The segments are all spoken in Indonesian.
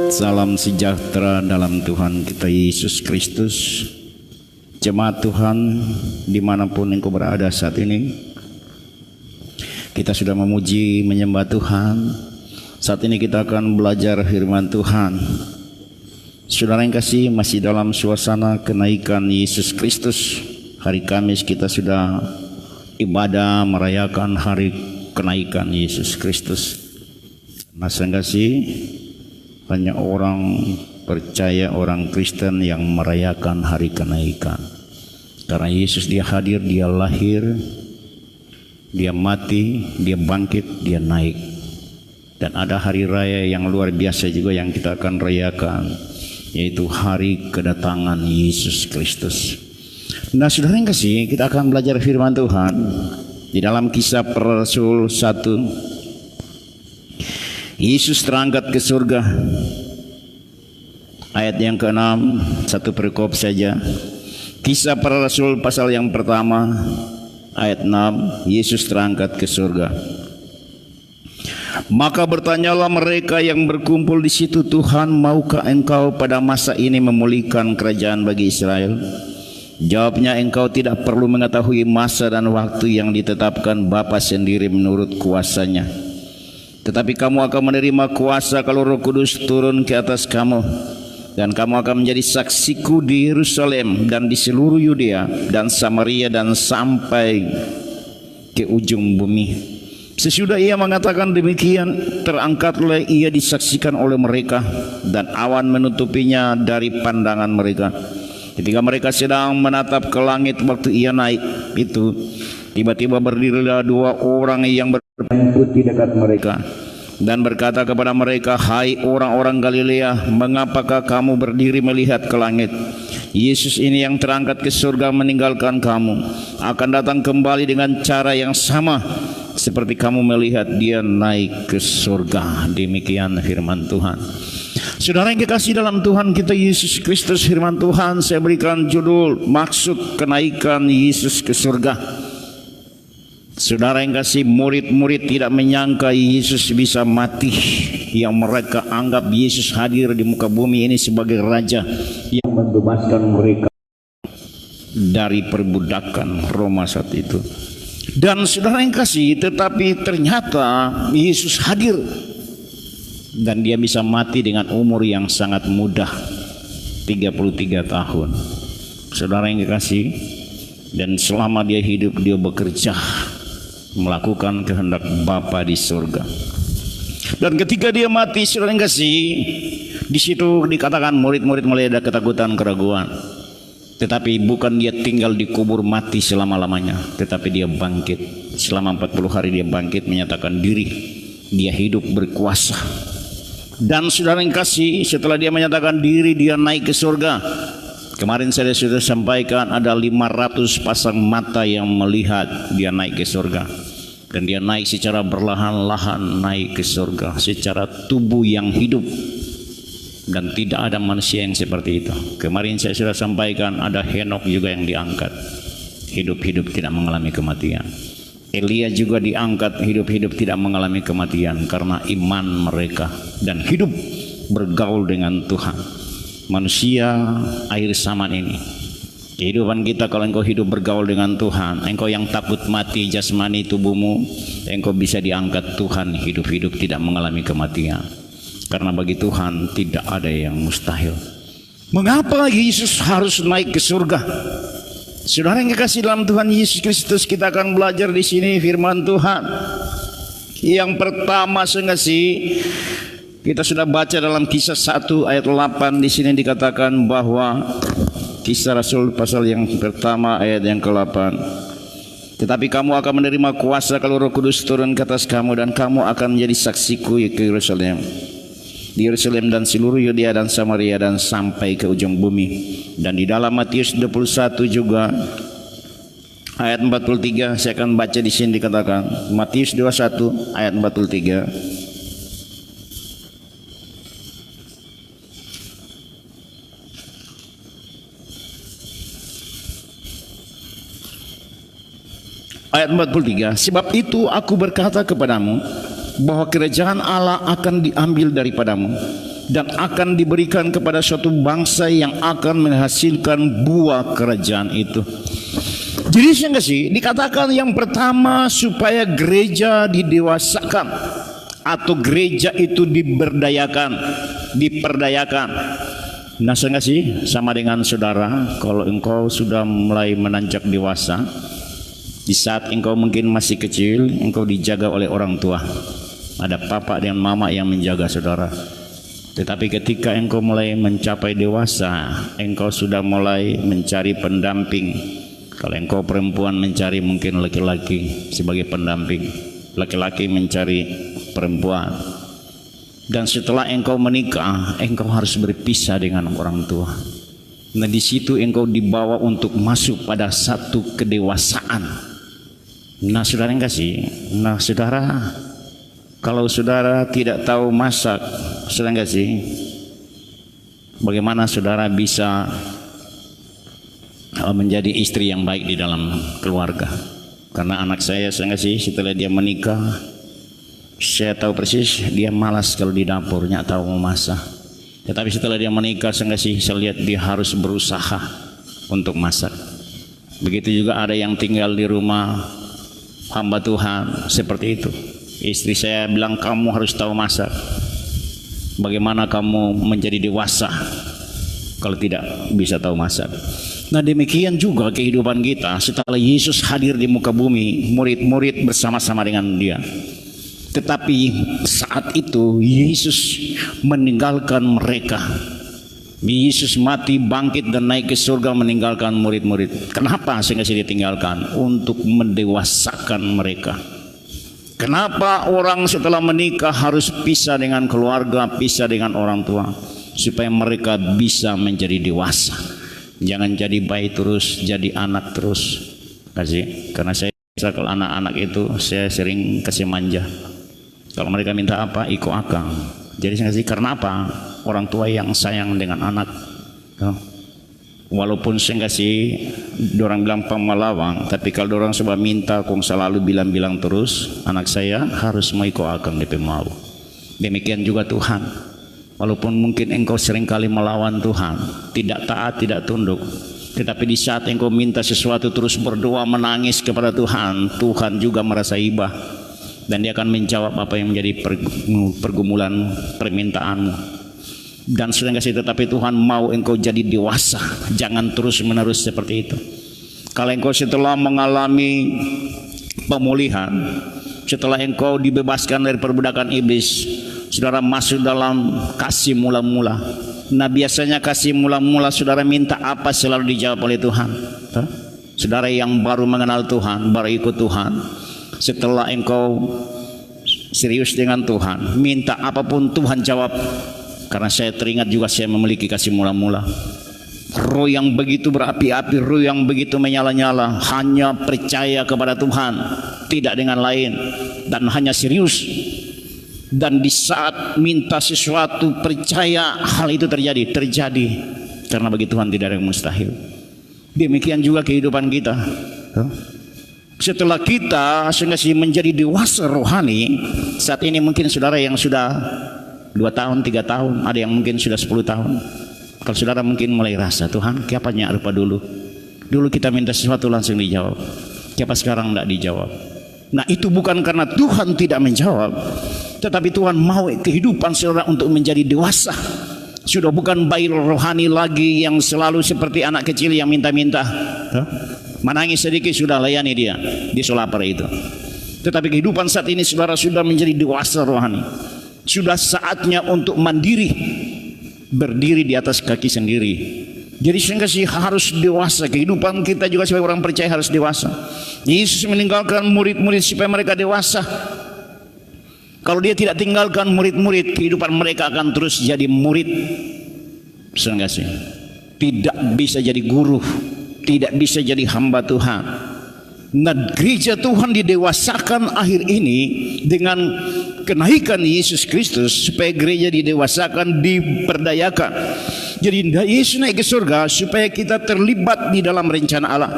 Salam sejahtera dalam Tuhan kita Yesus Kristus. Jemaat Tuhan dimanapun engkau berada saat ini, kita sudah memuji menyembah Tuhan. Saat ini kita akan belajar firman Tuhan. Saudara yang kasih, masih dalam suasana kenaikan Yesus Kristus. Hari Kamis kita sudah ibadah merayakan hari kenaikan Yesus Kristus. Masa yang kasih, banyak orang percaya, orang Kristen yang merayakan hari kenaikan. Karena Yesus dia hadir, dia lahir, dia mati, dia bangkit, dia naik. Dan ada hari raya yang luar biasa juga yang kita akan rayakan, yaitu hari kedatangan Yesus Kristus. Nah saudara yang kasih, kita akan belajar firman Tuhan di dalam Kisah Para Rasul 1. Yesus terangkat ke surga. Ayat yang ke-6, satu perikop saja. Kisah Para Rasul pasal yang pertama, ayat 6, Yesus terangkat ke surga. Maka bertanyalah mereka yang berkumpul di situ, Tuhan, maukah engkau pada masa ini memulihkan kerajaan bagi Israel? Jawabnya, engkau tidak perlu mengetahui masa dan waktu yang ditetapkan Bapa sendiri menurut kuasanya. Tetapi kamu akan menerima kuasa kalau Roh Kudus turun ke atas kamu, dan kamu akan menjadi saksiku di Yerusalem dan di seluruh Yudea dan Samaria dan sampai ke ujung bumi. Sesudah ia mengatakan demikian, terangkatlah ia disaksikan oleh mereka, dan awan menutupinya dari pandangan mereka. Ketika mereka sedang menatap ke langit waktu ia naik itu, tiba-tiba berdirilah dua orang yang berpakaian putih dekat mereka dan berkata kepada mereka, hai orang-orang Galilea, mengapakah kamu berdiri melihat ke langit? Yesus ini yang terangkat ke surga meninggalkan kamu akan datang kembali dengan cara yang sama seperti kamu melihat dia naik ke surga. Demikian firman Tuhan. Saudara yang kekasih dalam Tuhan kita Yesus Kristus, firman Tuhan saya berikan judul maksud kenaikan Yesus ke surga. Saudara yang kasih, murid-murid tidak menyangka Yesus bisa mati. Yang mereka anggap Yesus hadir di muka bumi ini sebagai Raja yang membebaskan mereka dari perbudakan Roma saat itu. Dan saudara yang kasih, tetapi ternyata Yesus hadir dan dia bisa mati dengan umur yang sangat muda, 33 tahun. Saudara yang kekasih, dan selama dia hidup dia bekerja melakukan kehendak Bapa di surga. Dan ketika dia mati, saudara yang kasih, di situ dikatakan murid-murid mulai ada ketakutan, keraguan. Tetapi bukan dia tinggal dikubur mati selama-lamanya, tetapi dia bangkit. Selama 40 hari dia bangkit, menyatakan diri dia hidup berkuasa. Dan saudara yang kasih, setelah dia menyatakan diri, dia naik ke surga. Kemarin saya sudah sampaikan ada 500 pasang mata yang melihat dia naik ke surga. Dan dia naik secara berlahan-lahan naik ke surga secara tubuh yang hidup. Dan tidak ada manusia yang seperti itu. Kemarin saya sudah sampaikan ada Henok juga yang diangkat, hidup-hidup tidak mengalami kematian. Elia juga diangkat, hidup-hidup tidak mengalami kematian karena iman mereka dan hidup bergaul dengan Tuhan. Manusia akhir zaman ini, kehidupan kita kalau engkau hidup bergaul dengan Tuhan, engkau yang takut mati jasmani tubuhmu, engkau bisa diangkat Tuhan, hidup-hidup tidak mengalami kematian. Karena bagi Tuhan tidak ada yang mustahil. Mengapa Yesus harus naik ke surga? Saudara yang kekasih dalam Tuhan Yesus Kristus, kita akan belajar di sini firman Tuhan. Yang pertama sengasih, kita sudah baca dalam Kisah 1 ayat 8, di sini dikatakan bahwa Kisah Rasul pasal yang pertama ayat yang ke-8. Tetapi kamu akan menerima kuasa kalau Roh Kudus turun ke atas kamu, dan kamu akan menjadi saksiku ke Yerusalem, di Yerusalem dan seluruh Yudea dan Samaria dan sampai ke ujung bumi. Dan di dalam Matius 21 juga ayat 43, saya akan baca di sini dikatakan, Matius 21 ayat 43. Ayat 43, sebab itu aku berkata kepadamu bahwa kerajaan Allah akan diambil daripadamu dan akan diberikan kepada suatu bangsa yang akan menghasilkan buah kerajaan itu. Jadi saya kasih dikatakan yang pertama supaya gereja didewasakan atau gereja itu diberdayakan, diperdayakan. Nah saya kasih sama dengan saudara, kalau engkau sudah mulai menanjak dewasa, di saat engkau mungkin masih kecil, engkau dijaga oleh orang tua. Ada papa dan mama yang menjaga saudara. Tetapi ketika engkau mulai mencapai dewasa, engkau sudah mulai mencari pendamping. Kalau engkau perempuan mencari mungkin laki-laki sebagai pendamping, laki-laki mencari perempuan. Dan setelah engkau menikah, engkau harus berpisah dengan orang tua. Nah di situ engkau dibawa untuk masuk pada satu kedewasaan. Nah saudara yang kasih, nah saudara, kalau saudara tidak tahu masak, saudara yang kasih, bagaimana saudara bisa menjadi istri yang baik di dalam keluarga? Karena anak saya nggak sih, setelah dia menikah, saya tahu persis dia malas kalau di dapur, nggak tahu mau masak. Tetapi setelah dia menikah, saya nggak sih, saya lihat dia harus berusaha untuk masak. Begitu juga ada yang tinggal di rumah hamba Tuhan seperti itu. Istri saya bilang, kamu harus tahu masak. Bagaimana kamu menjadi dewasa kalau tidak bisa tahu masak? Nah demikian juga kehidupan kita setelah Yesus hadir di muka bumi, murid-murid bersama-sama dengan dia. Tetapi saat itu Yesus meninggalkan mereka. Yesus mati, bangkit dan naik ke surga meninggalkan murid-murid. Kenapa sehingga ditinggalkan? Untuk mendewasakan mereka. Kenapa orang setelah menikah harus pisah dengan keluarga, pisah dengan orang tua? Supaya mereka bisa menjadi dewasa. Jangan jadi bayi terus, jadi anak terus. Kasih, karena saya kalau anak-anak itu saya sering kasih manja. Kalau mereka minta apa, ikut akang. Jadi saya kasih karena apa? Orang tua yang sayang dengan anak. Walaupun saya kasih, orang bilang pemalawang, tapi kalau orang coba minta, kong selalu bilang-bilang terus, anak saya harus mau ikut akang DP mau. Demikian juga Tuhan. Walaupun mungkin engkau seringkali melawan Tuhan, tidak taat, tidak tunduk, tetapi di saat engkau minta sesuatu terus berdoa menangis kepada Tuhan, Tuhan juga merasa iba dan dia akan menjawab apa yang menjadi pergumulan permintaanmu. Dan sudah kasih, tetapi Tuhan mau engkau jadi dewasa, jangan terus menerus seperti itu. Kalau engkau setelah mengalami pemulihan, setelah engkau dibebaskan dari perbudakan iblis, saudara masuk dalam kasih mula-mula. Nah biasanya kasih mula-mula saudara minta apa selalu dijawab oleh Tuhan. Saudara yang baru mengenal Tuhan, baru ikut Tuhan, setelah engkau serius dengan Tuhan, minta apapun Tuhan jawab. Karena saya teringat juga saya memiliki kasih mula-mula. Roh yang begitu berapi-api, roh yang begitu menyala-nyala, hanya percaya kepada Tuhan, tidak dengan lain, dan hanya serius. Dan di saat minta sesuatu percaya hal itu terjadi karena bagi Tuhan tidak ada yang mustahil. Demikian juga kehidupan kita. Setelah kita menjadi dewasa rohani, saat ini mungkin saudara yang sudah 2 tahun, 3 tahun, ada yang mungkin sudah 10 tahun. Kalau saudara mungkin mulai rasa, Tuhan kiapanya rupa dulu kita minta sesuatu langsung dijawab, kiapa sekarang tidak dijawab. Nah itu bukan karena Tuhan tidak menjawab, tetapi Tuhan mau kehidupan saudara untuk menjadi dewasa. Sudah bukan bayi rohani lagi yang selalu seperti anak kecil yang minta-minta, menangis sedikit sudah layani dia solapar itu. Tetapi kehidupan saat ini saudara sudah menjadi dewasa rohani. Sudah saatnya untuk mandiri, berdiri di atas kaki sendiri. Jadi sehingga harus dewasa. Kehidupan kita juga sebagai orang percaya harus dewasa. Yesus meninggalkan murid-murid supaya mereka dewasa. Kalau dia tidak tinggalkan murid-murid, kehidupan mereka akan terus jadi murid. Sehingga tidak bisa jadi guru, tidak bisa jadi hamba Tuhan. Nah gereja Tuhan didewasakan akhir ini dengan kenaikan Yesus Kristus, supaya gereja didewasakan, diperdayakan. Jadi Yesus naik ke surga supaya kita terlibat di dalam rencana Allah.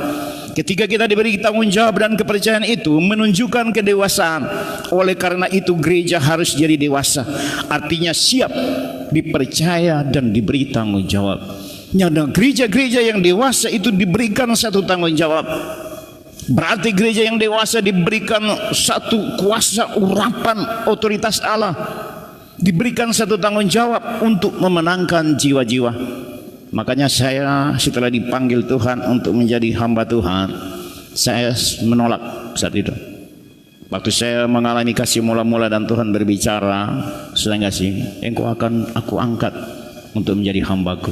Ketika kita diberi tanggung jawab dan kepercayaan itu menunjukkan kedewasaan. Oleh karena itu gereja harus jadi dewasa, artinya siap dipercaya dan diberi tanggung jawab. Nah, gereja-gereja yang dewasa itu diberikan satu tanggung jawab. Berarti gereja yang dewasa diberikan satu kuasa urapan otoritas Allah, diberikan satu tanggung jawab untuk memenangkan jiwa-jiwa. Makanya saya setelah dipanggil Tuhan untuk menjadi hamba Tuhan, saya menolak saat itu. Waktu saya mengalami kasih mula-mula dan Tuhan berbicara, sudah enggak sih, engkau akan aku angkat untuk menjadi hambaku,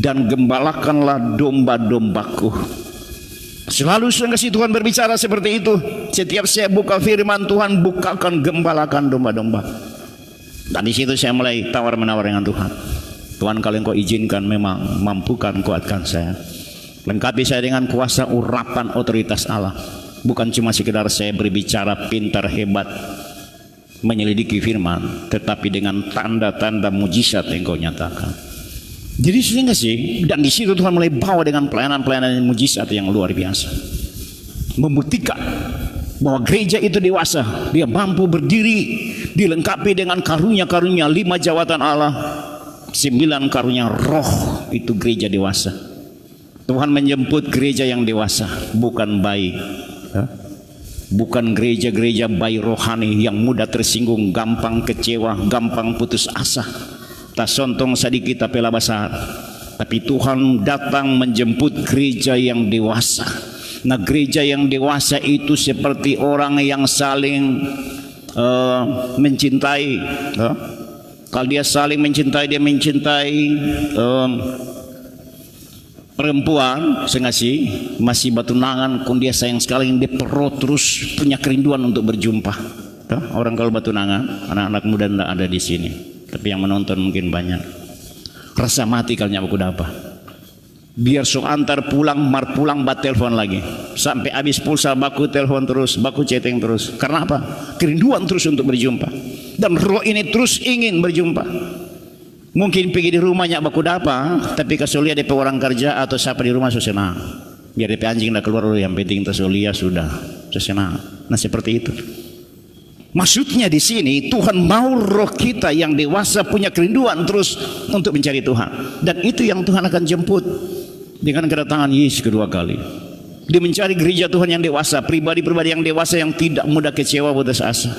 dan gembalakanlah domba-dombaku. Selalu sudah enggak sih Tuhan berbicara seperti itu. Setiap saya buka firman Tuhan, bukakan gembalakan domba-domba. Dan di situ saya mulai tawar-menawar dengan Tuhan. Tuhan, kalau engkau izinkan, memang mampukan kuatkan saya. Lengkapi saya dengan kuasa urapan otoritas Allah. Bukan cuma sekedar saya berbicara pintar hebat menyelidiki firman, tetapi dengan tanda-tanda mujizat yang kau nyatakan. Jadi sehingga sih, dan di situ Tuhan mulai bawa dengan pelayanan-pelayanan mujizat yang luar biasa, membuktikan bahwa gereja itu dewasa. Dia mampu berdiri, dilengkapi dengan karunia-karunia 5 jawatan Allah, 9 karunia roh. Itu gereja dewasa. Tuhan menjemput gereja yang dewasa, bukan bayi. Bukan gereja-gereja bayi rohani yang mudah tersinggung, gampang kecewa, gampang putus asa. Tak sontong sedikit tapi lah besar. Tapi Tuhan datang menjemput gereja yang dewasa. Nah, gereja yang dewasa itu seperti orang yang saling mencintai. Kalau dia saling mencintai, dia mencintai perempuan sengasih masih batunangan, kun dia sayang sekali, dia perlu terus punya kerinduan untuk berjumpa. Orang kalau batunangan, anak-anak muda tidak ada di sini, tapi yang menonton mungkin banyak. Rasa mati kalau aku dapat. Biar sok antar pulang, mar pulang bat telepon lagi, sampai habis pulsa baku telepon terus, baku chatting terus. Karena apa? Kerinduan terus untuk berjumpa. Dan roh ini terus ingin berjumpa. Mungkin pergi di rumahnya baku dapa, tapi kesulia DP orang kerja atau siapa di rumah susah senang. Biar DP anjing dah keluar dulu, yang penting kesulia sudah senang. Nah, seperti itu. Maksudnya di sini Tuhan mau roh kita yang dewasa punya kerinduan terus untuk mencari Tuhan, dan itu yang Tuhan akan jemput dengan kedatangan Yesus kedua kali. Dia mencari gereja Tuhan yang dewasa, pribadi-pribadi yang dewasa yang tidak mudah kecewa putus asa.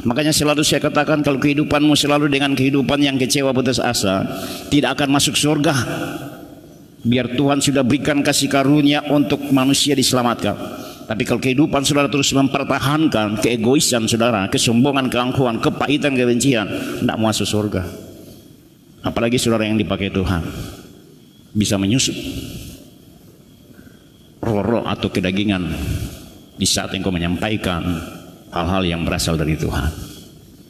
Makanya selalu saya katakan, kalau kehidupanmu selalu dengan kehidupan yang kecewa putus asa, tidak akan masuk surga. Biar Tuhan sudah berikan kasih karunia untuk manusia diselamatkan, tapi kalau kehidupan saudara terus mempertahankan keegoisan saudara, kesombongan, keangkuhan, kepahitan, kebencian, tidak masuk surga. Apalagi saudara yang dipakai Tuhan bisa menyusup roh-roh atau kedagingan di saat engkau menyampaikan hal-hal yang berasal dari Tuhan,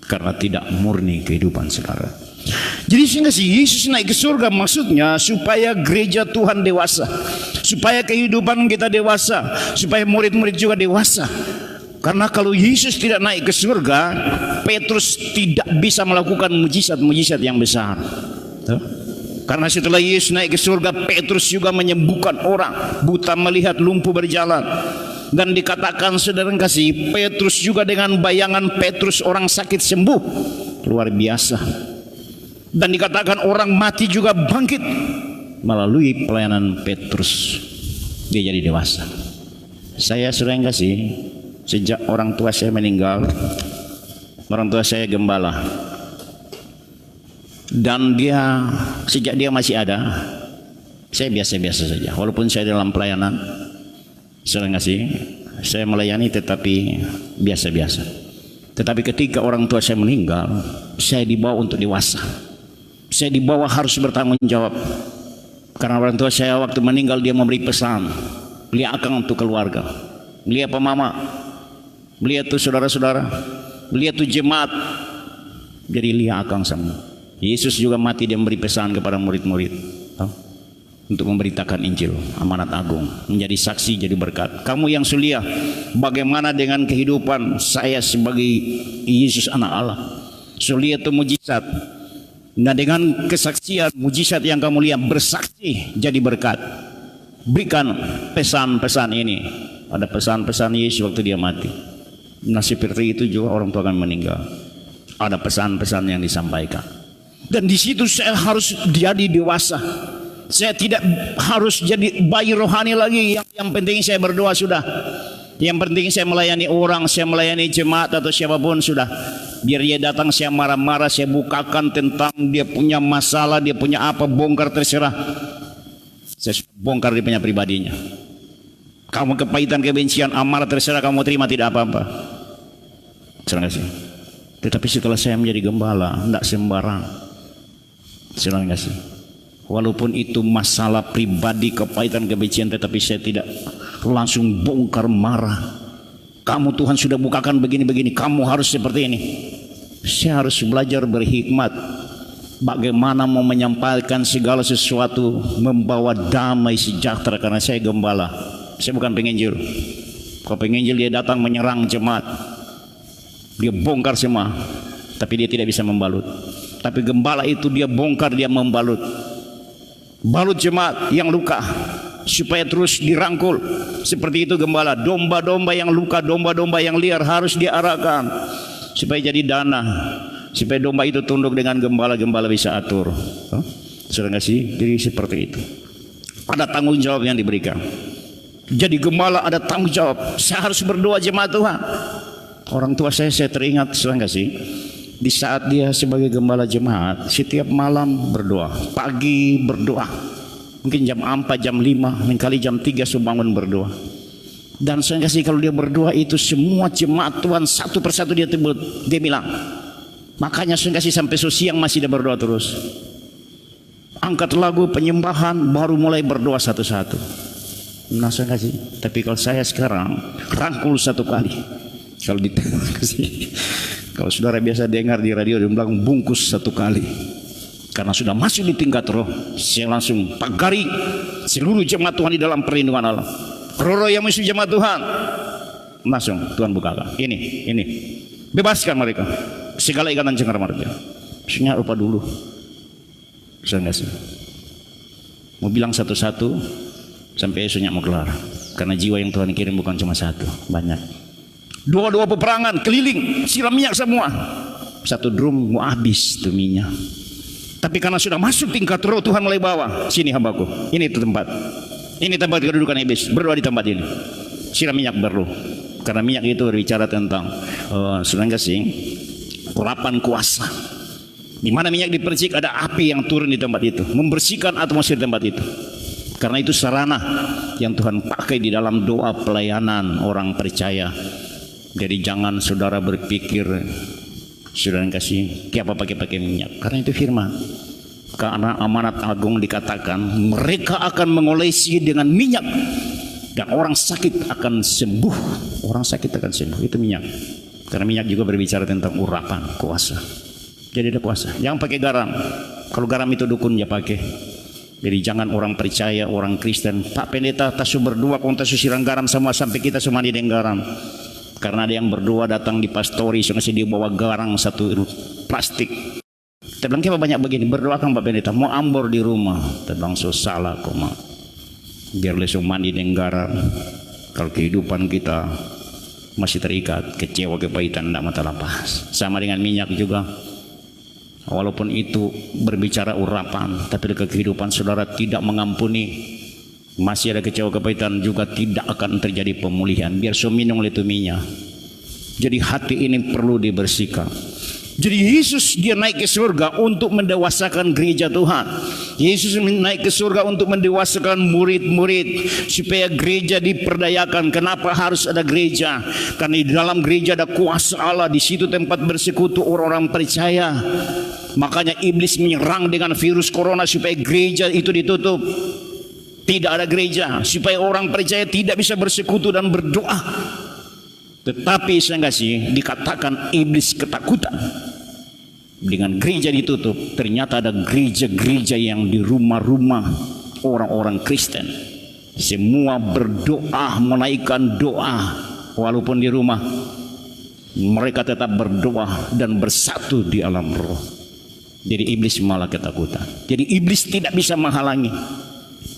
karena tidak murni kehidupan saudara. Jadi sehingga si Yesus naik ke surga maksudnya supaya gereja Tuhan dewasa, supaya kehidupan kita dewasa, supaya murid-murid juga dewasa. Karena kalau Yesus tidak naik ke surga, Petrus tidak bisa melakukan mujizat-mujizat yang besar. Karena setelah Yesus naik ke surga, Petrus juga menyembuhkan orang, buta melihat, lumpuh berjalan. Dan dikatakan saudara kasih, Petrus juga dengan bayangan Petrus orang sakit sembuh, luar biasa. Dan dikatakan orang mati juga bangkit melalui pelayanan Petrus. Dia jadi dewasa. Saya saudara kasih, sejak orang tua saya meninggal, orang tua saya gembala, dan dia sejak dia masih ada, saya biasa-biasa saja. Walaupun saya dalam pelayanan, saudara kasih, saya melayani tetapi biasa-biasa. Tetapi ketika orang tua saya meninggal, saya dibawa untuk dewasa. Saya dibawa harus bertanggung jawab. Karena orang tua saya waktu meninggal, dia memberi pesan, beli akang untuk keluarga, beli apa mama, beli itu saudara-saudara, beli itu jemaat. Jadi lihat akang sama. Yesus juga mati, dia memberi pesan kepada murid-murid untuk memberitakan Injil, amanat agung, menjadi saksi, jadi berkat. Kamu yang sulia, bagaimana dengan kehidupan saya sebagai Yesus anak Allah? Sulia itu mujizat. Nah, dengan kesaksian mujizat yang kamu lihat, bersaksi jadi berkat. Berikan pesan-pesan ini. Ada pesan-pesan Yesus waktu dia mati. Nah, seperti itu juga orang tua akan meninggal. Ada pesan-pesan yang disampaikan. Dan di situ saya harus jadi dewasa. Saya tidak harus jadi bayi rohani lagi. Yang penting saya berdoa sudah. Yang penting saya melayani orang, saya melayani jemaat atau siapapun sudah. Biar dia datang saya marah-marah, saya bukakan tentang dia punya masalah, dia punya apa, bongkar terserah. Saya bongkar dia punya pribadinya. Kamu kepahitan, kebencian, amarah terserah, kamu terima tidak apa-apa. Terima kasih. Tetapi setelah saya menjadi gembala, tidak sembarang. Terima kasih. Walaupun itu masalah pribadi, kepahitan, kebencian, tetapi saya tidak langsung bongkar marah. Kamu Tuhan sudah bukakan begini-begini, kamu harus seperti ini. Saya harus belajar berhikmat. Bagaimana mau menyampaikan segala sesuatu, membawa damai sejahtera, karena saya gembala. Saya bukan penginjil. Kalau penginjil dia datang menyerang jemaat, dia bongkar semua, tapi dia tidak bisa membalut. Tapi gembala itu dia bongkar, dia membalut. Balut jemaat yang luka supaya terus dirangkul. Seperti itu gembala. Domba-domba yang luka, domba-domba yang liar harus diarahkan supaya jadi dana, supaya domba itu tunduk dengan gembala, gembala bisa atur. Sudah nggak sih? Jadi seperti itu. Ada tanggung jawab yang diberikan. Jadi gembala ada tanggung jawab. Saya harus berdoa jemaat Tuhan. Orang tua saya teringat, sudah nggak sih? Di saat dia sebagai gembala jemaat, setiap malam berdoa, pagi berdoa, mungkin jam 4, jam 5, kali jam 3 sudah bangun berdoa. Dan saya kasih kalau dia berdoa itu semua jemaat Tuhan satu persatu dia bilang. Makanya saya kasih sampai siang masih dia berdoa terus. Angkat lagu penyembahan baru mulai berdoa satu-satu. Nah saya kasih. Tapi kalau saya sekarang rangkul satu kali. Kalau kalau saudara biasa dengar di radio dia bilang bungkus satu kali. Karena sudah masuk di tingkat roh, saya langsung pagari seluruh jemaat Tuhan di dalam perlindungan Allah. Roh yang musuh jemaat Tuhan, langsung Tuhan bukakan. Ini, bebaskan mereka. Segala ikatan cengkar mereka. Maksudnya lupa dulu. Saya nggak sih. Mau bilang satu-satu sampai esoknya mau kelar. Karena jiwa yang Tuhan kirim bukan cuma satu, banyak. Dua peperangan keliling, siram minyak semua. Satu drum mau habis tuh minyak. Tapi karena sudah masuk tingkat roh, Tuhan mulai bawa. Sini hambaku, ini itu tempat. Ini tempat kedudukan iblis. Berdoa di tempat ini. Siram minyak berdoa. Karena minyak itu berbicara tentang sedang kasih urapan kuasa. Di mana minyak dipercik ada api yang turun di tempat itu, membersihkan atmosfer tempat itu. Karena itu sarana yang Tuhan pakai di dalam doa pelayanan orang percaya. Jadi jangan saudara berpikir saudara kasih apa pakai minyak, karena itu firman. Karena amanat agung dikatakan mereka akan mengolesi dengan minyak dan orang sakit akan sembuh. Orang sakit akan sembuh, itu minyak. Karena minyak juga berbicara tentang urapan kuasa. Jadi ada kuasa. Jangan pakai garam. Kalau garam itu dukun ya pakai. Jadi jangan orang percaya, orang Kristen, Pak Pendeta tasu berdua kontak susiran garam sama sampai kita semua di garam. Karena ada yang berdoa datang di pastori, soalnya dia bawa garang satu plastik. Kita bilang kenapa banyak begini? Berdoa kan Pak Pendeta, mau ambor di rumah. Kita bilang so salah kok mak. Biar lesung mandi dengan garam. Kalau kehidupan kita masih terikat, kecewa, kepahitan, tidak mata lepas. Sama dengan minyak juga. Walaupun itu berbicara urapan, tapi kehidupan saudara tidak mengampuni, masih ada kecewa, kepahitan, juga tidak akan terjadi pemulihan. Biar minum oleh itu minyak. Jadi hati ini perlu dibersihkan. Jadi Yesus dia naik ke surga untuk mendewasakan gereja Tuhan. Yesus naik ke surga untuk mendewasakan murid-murid supaya gereja diperdayakan. Kenapa harus ada gereja? Karena di dalam gereja ada kuasa Allah. Di situ tempat bersekutu orang-orang percaya. Makanya iblis menyerang dengan virus corona supaya gereja itu ditutup. Tidak ada gereja supaya orang percaya tidak bisa bersekutu dan berdoa. Tetapi saya kasih dikatakan iblis ketakutan dengan gereja ditutup. Ternyata ada gereja-gereja yang di rumah-rumah orang-orang Kristen. Semua berdoa, menaikkan doa walaupun di rumah. Mereka tetap berdoa dan bersatu di alam roh. Jadi iblis malah ketakutan. Jadi iblis tidak bisa menghalangi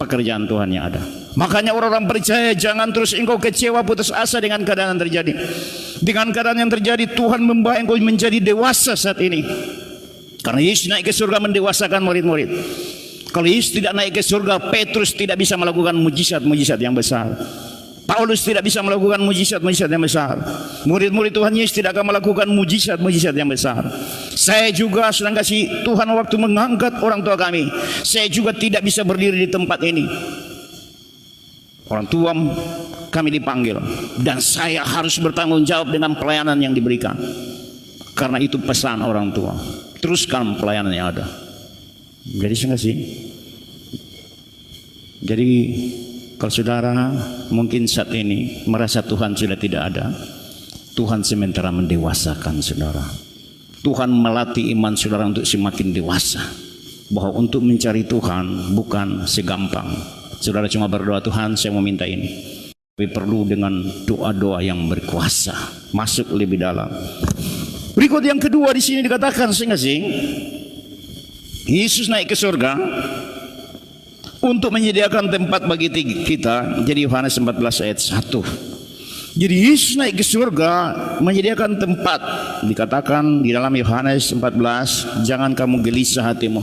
pekerjaan Tuhan yang ada. Makanya orang-orang percaya jangan terus engkau kecewa, putus asa dengan keadaan yang terjadi. Dengan keadaan yang terjadi Tuhan membawa engkau menjadi dewasa saat ini. Karena Yesus naik ke surga mendewasakan murid-murid. Kalau Yesus tidak naik ke surga, Petrus tidak bisa melakukan mujizat-mujizat yang besar. Paulus tidak bisa melakukan mujizat-mujizat yang besar. Murid-murid Tuhan Yesus tidak akan melakukan mujizat-mujizat yang besar. Saya juga sedang kasih Tuhan waktu mengangkat orang tua kami. Saya juga tidak bisa berdiri di tempat ini. Orang tua kami dipanggil, dan saya harus bertanggung jawab dengan pelayanan yang diberikan. Karena itu pesan orang tua, teruskan pelayanan yang ada. Jadi enggak sih? Jadi kalau saudara mungkin saat ini merasa Tuhan sudah tidak ada, Tuhan sementara mendewasakan saudara. Tuhan melatih iman saudara untuk semakin dewasa, bahwa untuk mencari Tuhan bukan segampang saudara cuma berdoa, Tuhan saya mau minta ini, tapi perlu dengan doa-doa yang berkuasa, masuk lebih dalam. Berikut yang kedua di sini dikatakan sing-sing, Yesus naik ke surga untuk menyediakan tempat bagi kita. Jadi Yohanes 14 ayat 1. Jadi Yesus naik ke surga menyediakan tempat. Dikatakan di dalam Yohanes 14, jangan kamu gelisah hatimu.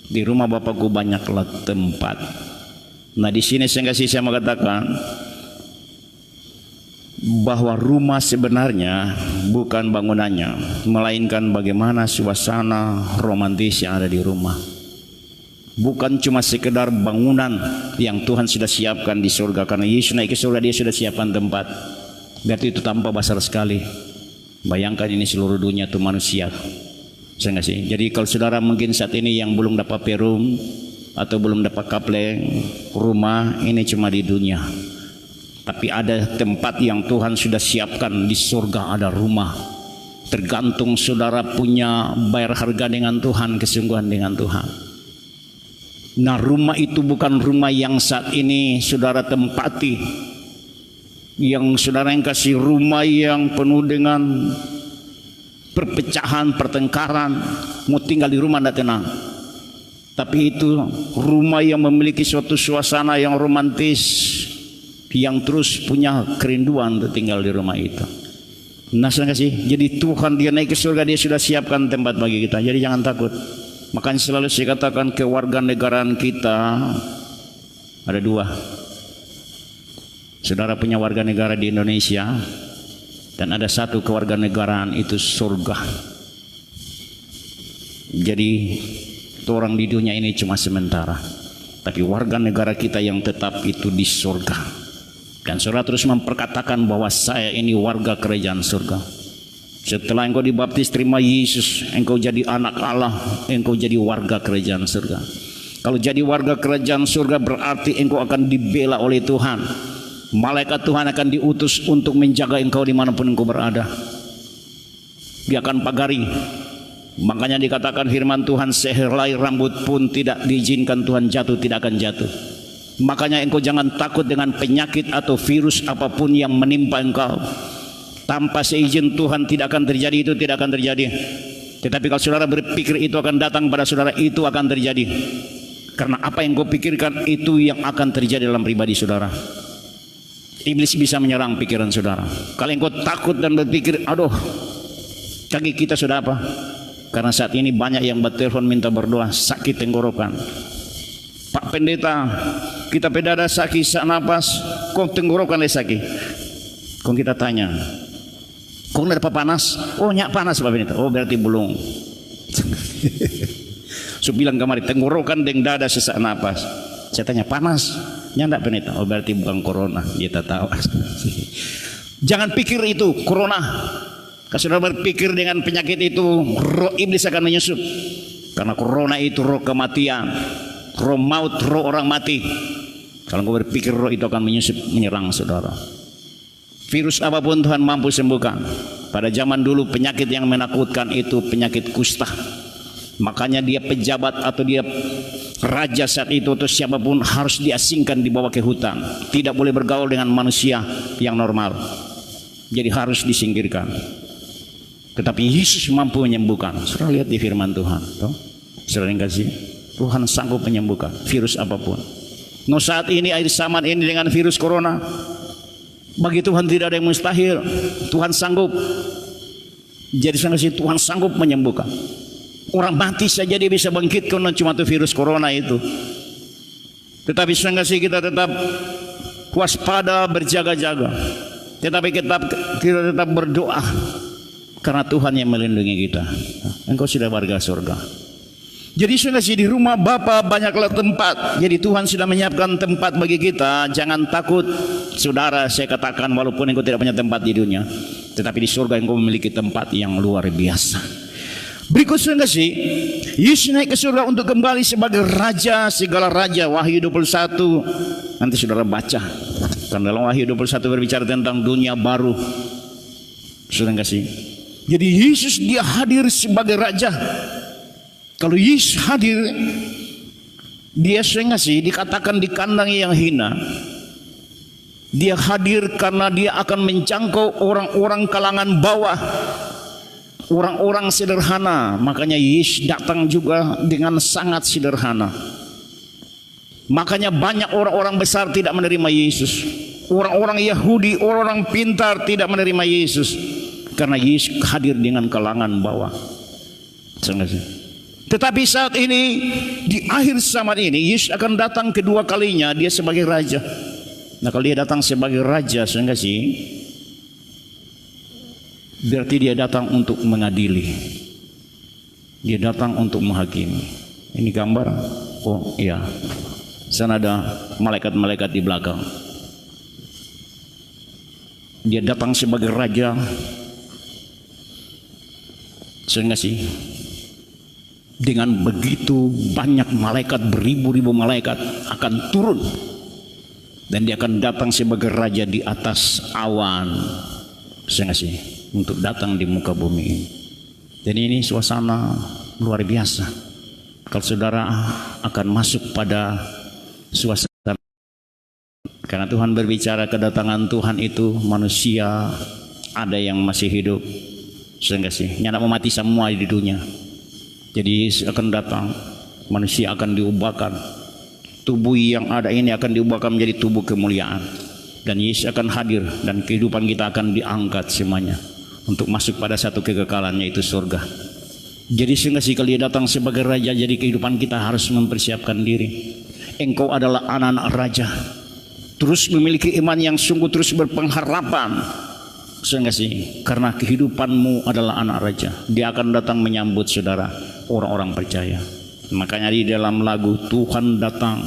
Di rumah Bapakku banyaklah tempat. Nah di sini saya mau katakan bahwa rumah sebenarnya bukan bangunannya, melainkan bagaimana suasana romantis yang ada di rumah. Bukan cuma sekedar bangunan yang Tuhan sudah siapkan di surga. Karena Yesus naik ke surga, dia sudah siapkan tempat. Berarti itu tanpa besar sekali. Bayangkan ini seluruh dunia itu manusia. Saya nggak sih? Jadi kalau saudara mungkin saat ini yang belum dapat perum atau belum dapat kapleng rumah, ini cuma di dunia. Tapi ada tempat yang Tuhan sudah siapkan di surga, ada rumah. Tergantung saudara punya bayar harga dengan Tuhan, kesungguhan dengan Tuhan. Nah rumah itu bukan rumah yang saat ini saudara tempati, yang saudara yang kasih rumah yang penuh dengan perpecahan, pertengkaran, mau tinggal di rumah tidak tenang. Tapi itu rumah yang memiliki suatu suasana yang romantis, yang terus punya kerinduan untuk tinggal di rumah itu. Nah sih, jadi Tuhan dia naik ke surga, dia sudah siapkan tempat bagi kita. Jadi jangan takut. Makanya selalu saya katakan kewarganegaraan kita ada dua. Saudara punya warga negara di Indonesia, dan ada satu kewarganegaraan itu surga. Jadi orang di dunia ini cuma sementara, tapi warga negara kita yang tetap itu di surga. Dan saudara terus memperkatakan bahwa saya ini warga kerajaan surga. Setelah engkau dibaptis terima Yesus, engkau jadi anak Allah, engkau jadi warga kerajaan surga. Kalau jadi warga kerajaan surga berarti engkau akan dibela oleh Tuhan. Malaikat Tuhan akan diutus untuk menjaga engkau dimanapun engkau berada. Dia akan pagari. Makanya dikatakan firman Tuhan, sehelai rambut pun tidak diizinkan Tuhan jatuh, tidak akan jatuh. Makanya engkau jangan takut dengan penyakit atau virus apapun yang menimpa engkau. Tanpa seizin Tuhan tidak akan terjadi, itu tidak akan terjadi. Tetapi kalau saudara berpikir itu akan datang pada saudara, itu akan terjadi. Karena apa yang kau pikirkan itu yang akan terjadi dalam pribadi saudara. Iblis bisa menyerang pikiran saudara. Kalau engkau takut dan berpikir, aduh, kaki kita sudah apa? Karena saat ini banyak yang bertelepon minta berdoa sakit tenggorokan. Pak Pendeta, kita pedada sakit sak napas, kok tenggorokan le sakit? Kok kita tanya, kok nggak dapat panas? Oh nyak panas Pak Pendeta. Oh berarti belum. So bilang kemarin tenggorokan deng dada sesak napas. Saya tanya panas? Nyandak Pendeta. Oh berarti bukan corona. Dia tahu. Jangan pikir itu corona. Kalau saudara berpikir dengan penyakit itu, roh iblis akan menyusup. Karena corona itu roh kematian, roh maut, roh orang mati. Kalau kau berpikir roh itu akan menyusup, menyerang saudara. Virus apapun Tuhan mampu sembuhkan. Pada zaman dulu penyakit yang menakutkan itu penyakit kusta. Makanya dia pejabat atau dia raja saat itu atau siapapun harus diasingkan, dibawa ke hutan. Tidak boleh bergaul dengan manusia yang normal. Jadi harus disingkirkan. Tetapi Yesus mampu menyembuhkan. Saudara lihat di firman Tuhan. Saudara yang kasih, Tuhan sanggup menyembuhkan virus apapun. No saat ini air zaman ini dengan virus corona, bagi Tuhan tidak ada yang mustahil. Tuhan sanggup. Jadi Tuhan sanggup menyembuhkan. Orang mati saja dia bisa bangkit karena cuma itu virus corona itu. Tetapi sehingga sih kita tetap waspada, berjaga-jaga. Tetapi kita tetap berdoa karena Tuhan yang melindungi kita. Engkau sudah warga surga. Jadi sehingga sih di rumah Bapa banyaklah tempat. Jadi Tuhan sudah menyiapkan tempat bagi kita. Jangan takut, saudara. Saya katakan walaupun engkau tidak punya tempat di dunia, tetapi di surga engkau memiliki tempat yang luar biasa. Berikutnya sih, Yesus naik ke surga untuk kembali sebagai Raja segala raja. Wahyu 21 nanti saudara baca. Karena dalam Wahyu 21 berbicara tentang dunia baru. Sudah kasih. Jadi Yesus dia hadir sebagai Raja. Kalau Yesus hadir, dia sehingga sih dikatakan di kandang yang hina. Dia hadir karena dia akan menjangkau orang-orang kalangan bawah, orang-orang sederhana. Makanya Yesus datang juga dengan sangat sederhana. Makanya banyak orang-orang besar tidak menerima Yesus. Orang-orang Yahudi, orang-orang pintar tidak menerima Yesus karena Yesus hadir dengan kalangan bawah. Tetapi saat ini di akhir zaman ini Yesus akan datang kedua kalinya, dia sebagai Raja. Nah kalau dia datang sebagai Raja, sehingga sih berarti dia datang untuk mengadili. Dia datang untuk menghakimi. Ini gambar. Oh iya. Sana ada malaikat-malaikat di belakang. Dia datang sebagai Raja. Sehingga sih dengan begitu banyak malaikat, beribu-ribu malaikat akan turun. Dan dia akan datang sebagai Raja di atas awan. Sehingga sih untuk datang di muka bumi ini. Dan ini suasana luar biasa. Kalau saudara akan masuk pada suasana, karena Tuhan berbicara kedatangan Tuhan itu manusia ada yang masih hidup. Sehingga sih nyata mau mati semua di dunia. Jadi Yesus akan datang, manusia akan diubahkan, tubuh yang ada ini akan diubahkan menjadi tubuh kemuliaan. Dan Yesus akan hadir dan kehidupan kita akan diangkat semuanya untuk masuk pada satu kekekalan, yaitu surga. Jadi sehingga sih kalau dia datang sebagai Raja, jadi kehidupan kita harus mempersiapkan diri. Engkau adalah anak-anak Raja, terus memiliki iman yang sungguh, terus berpengharapan. Sehingga sih karena kehidupanmu adalah anak Raja, dia akan datang menyambut saudara, orang-orang percaya. Makanya di dalam lagu Tuhan datang,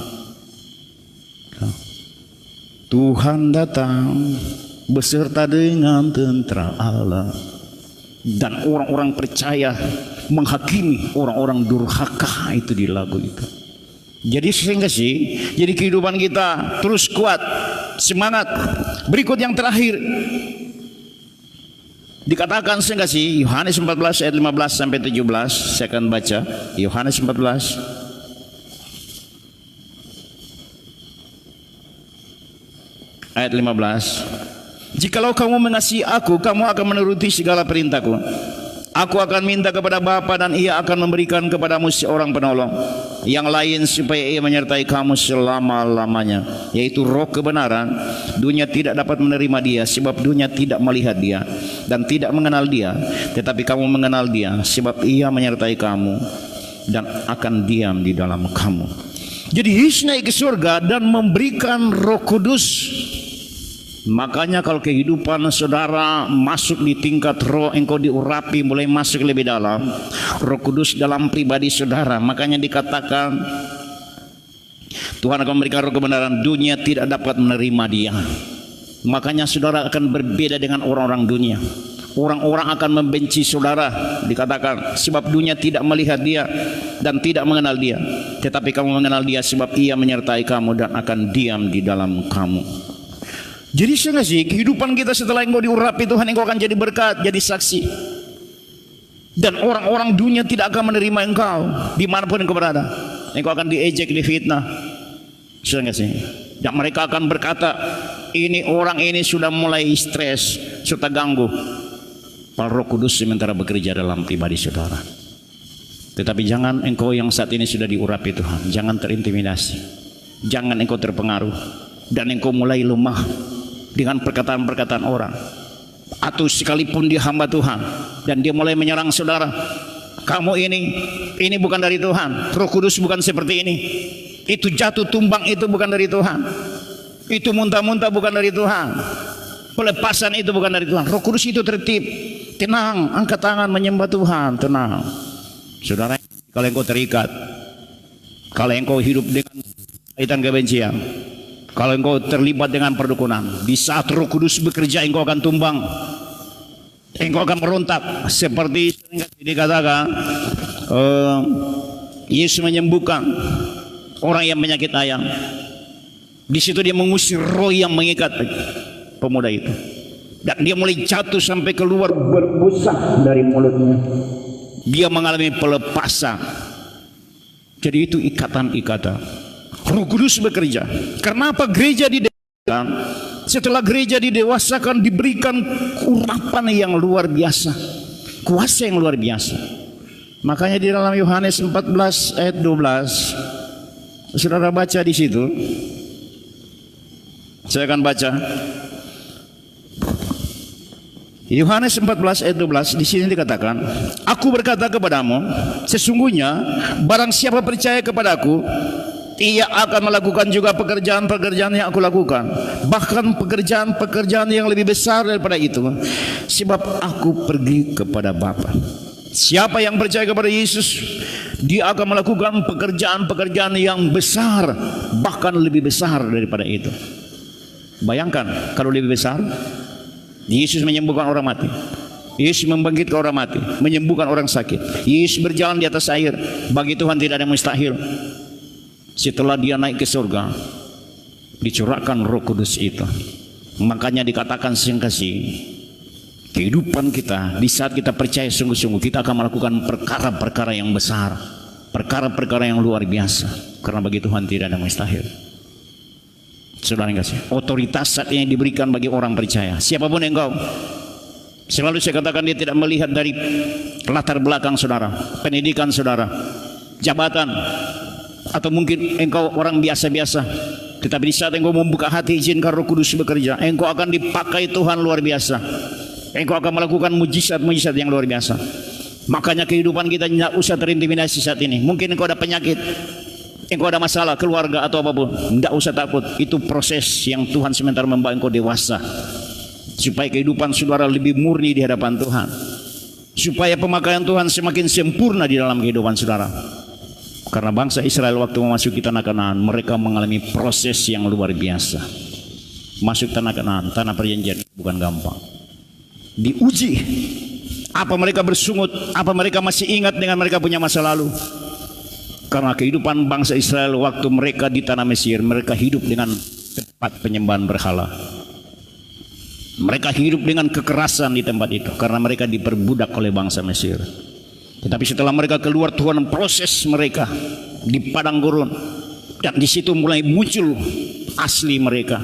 Tuhan datang beserta dengan tentara Allah, dan orang-orang percaya menghakimi orang-orang durhaka. Itu di lagu itu. Jadi sehingga sih jadi kehidupan kita terus kuat, semangat. Berikut yang terakhir dikatakan sehingga sih Yohanes 14 ayat 15 sampai 17. Saya akan baca Yohanes 14 ayat 15. Jikalau kamu mengasihi aku, kamu akan menuruti segala perintahku. Aku akan minta kepada Bapa dan ia akan memberikan kepadamu seorang penolong yang lain supaya ia menyertai kamu selama-lamanya, yaitu Roh kebenaran. Dunia tidak dapat menerima dia sebab dunia tidak melihat dia dan tidak mengenal dia, tetapi kamu mengenal dia sebab ia menyertai kamu dan akan diam di dalam kamu. Jadi Yesus naik ke surga dan memberikan Roh Kudus. Makanya kalau kehidupan saudara masuk di tingkat roh, engkau diurapi mulai masuk lebih dalam, Roh Kudus dalam pribadi saudara. Makanya dikatakan Tuhan akan memberikan roh kebenaran, dunia tidak dapat menerima dia. Makanya saudara akan berbeda dengan orang-orang dunia. Orang-orang akan membenci saudara, dikatakan sebab dunia tidak melihat dia dan tidak mengenal dia, tetapi kamu mengenal dia sebab ia menyertai kamu dan akan diam di dalam kamu. Jadi sehingga sih kehidupan kita setelah engkau diurapi Tuhan, engkau akan jadi berkat, jadi saksi. Dan orang-orang dunia tidak akan menerima engkau dimanapun engkau berada. Engkau akan diejek, difitnah. Sehingga sih, dan mereka akan berkata, ini orang ini sudah mulai stres, serta ganggu. Pak Roh Kudus sementara bekerja dalam pribadi saudara. Tetapi jangan engkau yang saat ini sudah diurapi Tuhan, jangan terintimidasi, jangan engkau terpengaruh dan engkau mulai lemah dengan perkataan-perkataan orang, atau sekalipun dia hamba Tuhan dan dia mulai menyerang saudara, kamu ini bukan dari Tuhan. Roh Kudus bukan seperti ini. Itu jatuh tumbang itu bukan dari Tuhan. Itu muntah-muntah bukan dari Tuhan. Pelepasan itu bukan dari Tuhan. Roh Kudus itu tertib, tenang, angkat tangan menyembah Tuhan, tenang. Saudara, kalau engkau terikat, kalau engkau hidup dengan kaitan kebencian, kalau engkau terlibat dengan perdukunan, di saat Roh Kudus bekerja engkau akan tumbang. Engkau akan merontak seperti dikatakan Yesus menyembuhkan orang yang penyakit ayam. Di situ dia mengusir roh yang mengikat pemuda itu, dan dia mulai jatuh sampai keluar berbusa dari mulutnya. Dia mengalami pelepasan. Jadi itu ikatan-ikatan. Roh Kudus bekerja. Kenapa gereja didewasakan? Setelah gereja didewasakan, diberikan urapan yang luar biasa, kuasa yang luar biasa. Makanya di dalam Yohanes 14 ayat 12, saudara baca di situ. Saya akan baca. Yohanes 14 ayat 12, di sini dikatakan, aku berkata kepadamu, sesungguhnya barang siapa percaya kepadaku, ia akan melakukan juga pekerjaan-pekerjaan yang aku lakukan, bahkan pekerjaan-pekerjaan yang lebih besar daripada itu, sebab aku pergi kepada Bapa. Siapa yang percaya kepada Yesus, dia akan melakukan pekerjaan-pekerjaan yang besar, bahkan lebih besar daripada itu. Bayangkan kalau lebih besar. Yesus menyembuhkan orang mati, Yesus membangkitkan orang mati, menyembuhkan orang sakit, Yesus berjalan di atas air. Bagi Tuhan tidak ada yang mustahil. Setelah dia naik ke surga, dicurahkan Roh Kudus itu. Makanya dikatakan singkasi, kehidupan kita di saat kita percaya sungguh-sungguh, kita akan melakukan perkara-perkara yang besar, perkara-perkara yang luar biasa. Karena bagi Tuhan tidak ada mustahil. Saudara yang kasih, otoritas saat ini diberikan bagi orang percaya. Siapapun engkau, selalu saya katakan, dia tidak melihat dari latar belakang saudara, pendidikan saudara, jabatan, atau mungkin engkau orang biasa-biasa. Tetapi di saat engkau membuka hati, izinkan Roh Kudus bekerja, engkau akan dipakai Tuhan luar biasa. Engkau akan melakukan mujizat-mujizat yang luar biasa. Makanya kehidupan kita tidak usah terintimidasi saat ini. Mungkin engkau ada penyakit, engkau ada masalah keluarga atau apapun, tidak usah takut. Itu proses yang Tuhan sementara membawa engkau dewasa, supaya kehidupan saudara lebih murni di hadapan Tuhan, supaya pemakaian Tuhan semakin sempurna di dalam kehidupan saudara. Karena bangsa Israel waktu memasuki tanah Kanaan, mereka mengalami proses yang luar biasa. Masuk tanah Kanaan, tanah perjanjian, bukan gampang. Diuji. Apa mereka bersungut? Apa mereka masih ingat dengan mereka punya masa lalu? Karena kehidupan bangsa Israel waktu mereka di tanah Mesir, mereka hidup dengan tempat penyembahan berhala. Mereka hidup dengan kekerasan di tempat itu karena mereka diperbudak oleh bangsa Mesir. Tetapi setelah mereka keluar, Tuhan proses mereka di padang gurun, dan di situ mulai muncul asli mereka.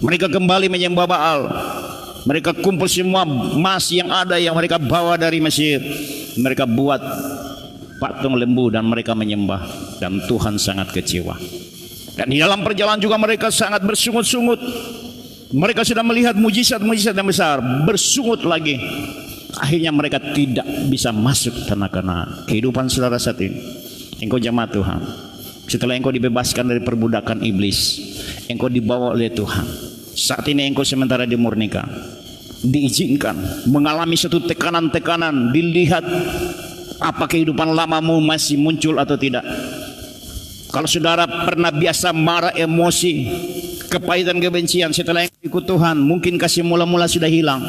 Mereka kembali menyembah Baal. Mereka kumpul semua emas yang ada yang mereka bawa dari Mesir. Mereka buat patung lembu dan mereka menyembah, dan Tuhan sangat kecewa. Dan di dalam perjalanan juga mereka sangat bersungut-sungut. Mereka sudah melihat mujizat-mujizat yang besar, bersungut lagi. Akhirnya mereka tidak bisa masuk tanah Kanaan. Kehidupan saudara saat ini, engkau jemaat Tuhan, setelah engkau dibebaskan dari perbudakan iblis, engkau dibawa oleh Tuhan. Saat ini engkau sementara dimurnikan, diizinkan mengalami satu tekanan-tekanan, dilihat apa kehidupan lamamu masih muncul atau tidak. Kalau saudara pernah biasa marah, emosi, kepahitan, kebencian, setelah ikut Tuhan, mungkin kasih mula-mula sudah hilang.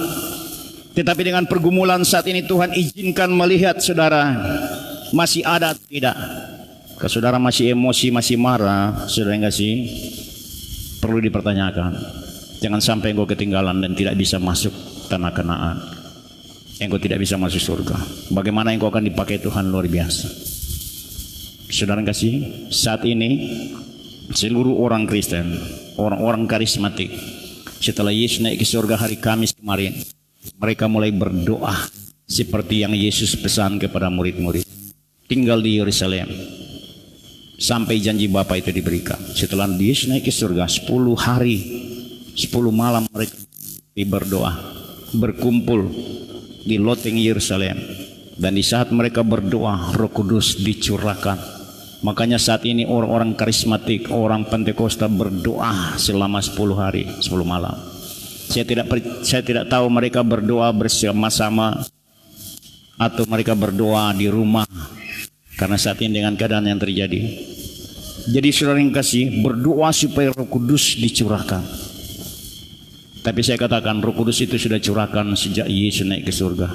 Tetapi dengan pergumulan saat ini, Tuhan izinkan melihat saudara masih ada atau tidak. Kalau saudara masih emosi, masih marah, saudara enggak sih, perlu dipertanyakan. Jangan sampai engkau ketinggalan dan tidak bisa masuk tanah Kanaan. Engkau tidak bisa masuk surga. Bagaimana engkau akan dipakai Tuhan luar biasa. Saudara kasih, saat ini seluruh orang Kristen, orang-orang karismatik, setelah Yesus naik ke surga hari Kamis kemarin, mereka mulai berdoa seperti yang Yesus pesan kepada murid-murid. Tinggal di Yerusalem sampai janji Bapa itu diberikan. Setelah Yesus naik ke surga, 10 hari 10 malam mereka berdoa, berkumpul di loteng Yerusalem. Dan di saat mereka berdoa, Roh Kudus dicurahkan. Makanya saat ini orang-orang karismatik, orang Pentakosta berdoa selama 10 hari, 10 malam. Saya tidak tahu mereka berdoa bersama-sama atau mereka berdoa di rumah, karena saat ini dengan keadaan yang terjadi. Jadi saudara yang kasih, berdoa supaya Roh Kudus dicurahkan. Tapi saya katakan Roh Kudus itu sudah curahkan sejak Yesus naik ke surga.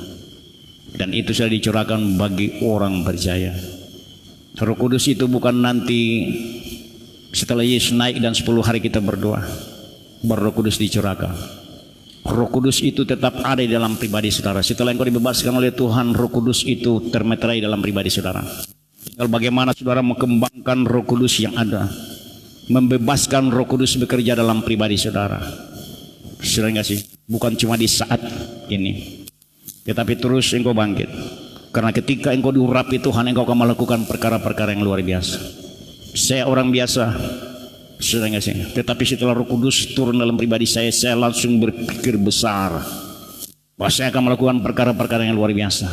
Dan itu sudah dicurahkan bagi orang percaya. Roh Kudus itu bukan nanti setelah Yesus naik dan 10 hari kita berdoa baru Roh Kudus dicurahkan. Roh Kudus itu tetap ada di dalam pribadi saudara. Setelah engkau dibebaskan oleh Tuhan, Roh Kudus itu termeterai dalam pribadi saudara. Tinggal bagaimana saudara mengembangkan Roh Kudus yang ada, membebaskan Roh Kudus bekerja dalam pribadi saudara. Saudara enggak sih? Bukan cuma di saat ini, tetapi terus engkau bangkit. Karena ketika engkau diurapi Tuhan, engkau akan melakukan perkara-perkara yang luar biasa. Saya orang biasa, sudah enggak sih? Tetapi setelah Roh Kudus turun dalam pribadi saya langsung berpikir besar bahwa saya akan melakukan perkara-perkara yang luar biasa.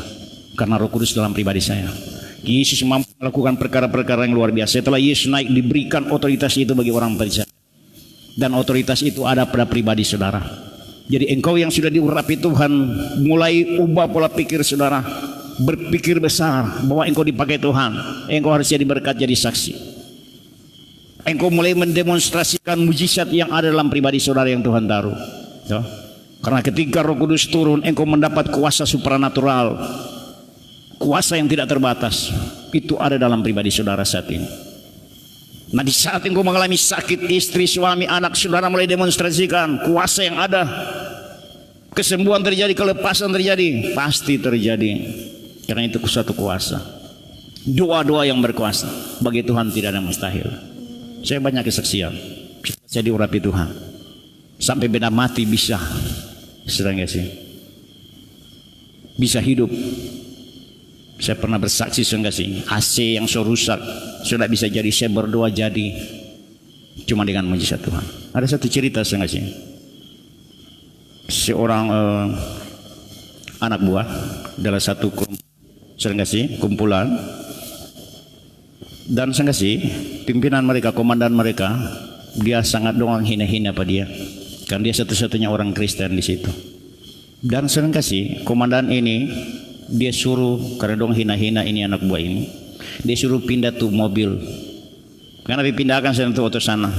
Karena Roh Kudus dalam pribadi saya. Yesus mampu melakukan perkara-perkara yang luar biasa. Setelah Yesus naik, diberikan otoritas itu bagi orang percaya. Dan otoritas itu ada pada pribadi saudara. Jadi engkau yang sudah diurapi Tuhan, mulai ubah pola pikir saudara. Berpikir besar bahwa engkau dipakai Tuhan. Engkau harus jadi berkat, jadi saksi. Engkau mulai mendemonstrasikan mujizat yang ada dalam pribadi saudara yang Tuhan taruh. Ya. Karena ketika Roh Kudus turun, engkau mendapat kuasa supranatural, kuasa yang tidak terbatas. Itu ada dalam pribadi saudara saat ini. Nah, di saat engkau mengalami sakit, istri, suami, anak, saudara mulai demonstrasikan kuasa yang ada. Kesembuhan terjadi, kelepasan terjadi, pasti terjadi. Karena itu suatu kuasa. Doa-doa yang berkuasa. Bagi Tuhan tidak ada mustahil. Saya banyak kesaksian. Saya diurapi Tuhan. Sampai benda mati bisa. Sedang gak sih? Bisa hidup. Saya pernah bersaksi, sedang gak sih? AC yang so rusak sudah bisa jadi. Saya berdoa jadi. Cuma dengan mujizat Tuhan. Ada satu cerita, sedang gak sih? Seorang anak buah dalam satu kumpulan, dan saya kasih pimpinan mereka, komandan mereka, dia sangat doang hina-hina pada dia, kan dia satu-satunya orang Kristen di situ. Dan saya kasih komandan ini, dia suruh, karena dong hina-hina ini anak buah ini, dia suruh pindah tuh mobil, karena dipindahkan satu oto sana.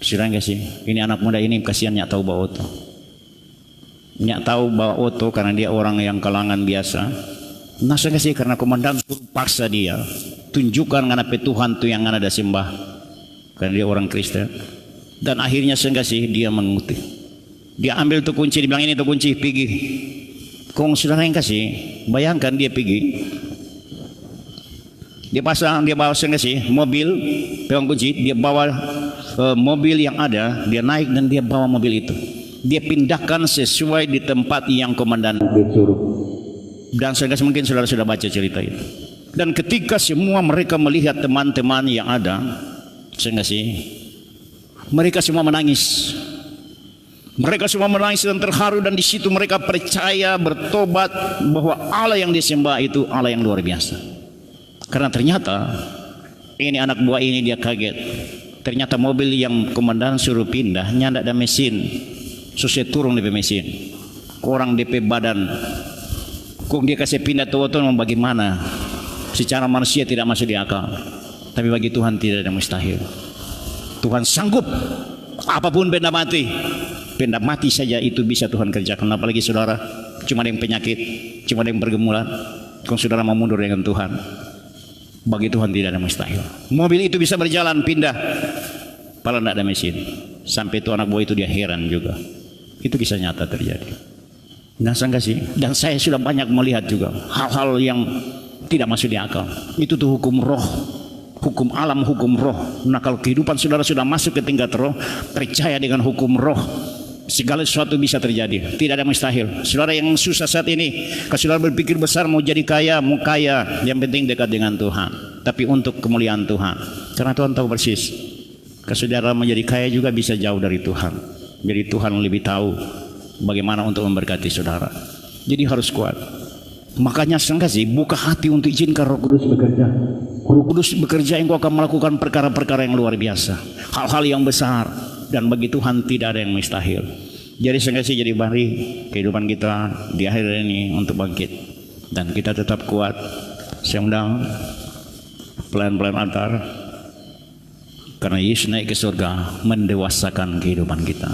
Sudah nggak sih, ini anak muda ini kasihan nyak tahu bawa oto. Nyak tahu bawa oto karena dia orang yang kalangan biasa. Nah saya kasih karena komandan suruh paksa dia tunjukkan ngana Tuhan tuh yang ngana ada sembah, karena dia orang Kristen. Dan akhirnya saya kasih dia menguti. Dia ambil tuh kunci, dibilang ini tuh kunci, pergi. Kong saudara yang kasih, bayangkan dia pergi. Dia pasang, dia bawa saya kasih mobil, pegang kunci, dia bawa mobil yang ada, dia naik dan dia bawa mobil itu. Dia pindahkan sesuai di tempat yang komandan disuruh. Dan saya mungkin saudara sudah baca cerita itu. Dan ketika semua mereka melihat teman-teman yang ada, saya nggak sih, mereka semua menangis. Mereka semua menangis dan terharu, dan di situ mereka percaya, bertobat bahwa Allah yang disembah itu Allah yang luar biasa. Karena ternyata ini anak buah ini dia kaget. Ternyata mobil yang komandan suruh pindah nyandak ada mesin. Susah turun DP mesin. Kurang DP badan. Kok dia kasih pindah tuh bagaimana? Secara manusia tidak masuk di akal. Tapi bagi Tuhan tidak ada mustahil. Tuhan sanggup apapun benda mati. Benda mati saja itu bisa Tuhan kerjakan. Apalagi saudara cuma ada yang penyakit, cuma ada yang pergumulan. Kalau saudara mau mundur dengan Tuhan, bagi Tuhan tidak ada mustahil. Mobil itu bisa berjalan pindah, padahal tidak ada mesin. Sampai itu anak buah itu dia heran juga. Itu kisah nyata terjadi. Nah, dan saya sudah banyak melihat juga hal-hal yang tidak masuk di akal. Itu tuh hukum roh, hukum alam, hukum roh. Nah, kalau kehidupan saudara sudah masuk ke tingkat roh, percaya dengan hukum roh, segala sesuatu bisa terjadi. Tidak ada mustahil. Saudara yang susah saat ini, kalau saudara berpikir besar mau jadi kaya, mau kaya, yang penting dekat dengan Tuhan. Tapi untuk kemuliaan Tuhan. Karena Tuhan tahu persis, kalau saudara menjadi kaya juga bisa jauh dari Tuhan. Jadi Tuhan lebih tahu bagaimana untuk memberkati saudara. Jadi harus kuat. Makanya sih buka hati untuk izinkan Roh Kudus bekerja. Roh Kudus bekerja, engkau akan melakukan perkara-perkara yang luar biasa, hal-hal yang besar, dan bagi Tuhan tidak ada yang mustahil. Jadi sih jadi mari kehidupan kita di akhir ini untuk bangkit dan kita tetap kuat. Saya undang pelayan-pelayan altar, karena Yesus naik ke surga mendewasakan kehidupan kita.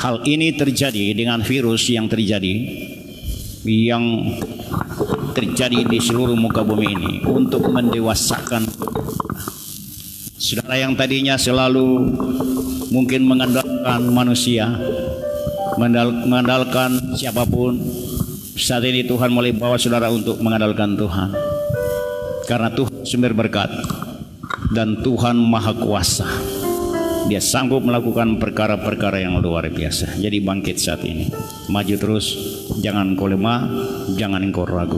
Hal ini terjadi dengan virus yang terjadi di seluruh muka bumi ini untuk mendewasakan. Saudara yang tadinya selalu mungkin mengandalkan manusia, mengandalkan siapapun, saat ini Tuhan mulai bawa saudara untuk mengandalkan Tuhan, karena Tuhan sumber berkat dan Tuhan maha kuasa. Dia sanggup melakukan perkara-perkara yang luar biasa. Jadi bangkit saat ini, maju terus, jangan kau lemah, jangan engkau ragu.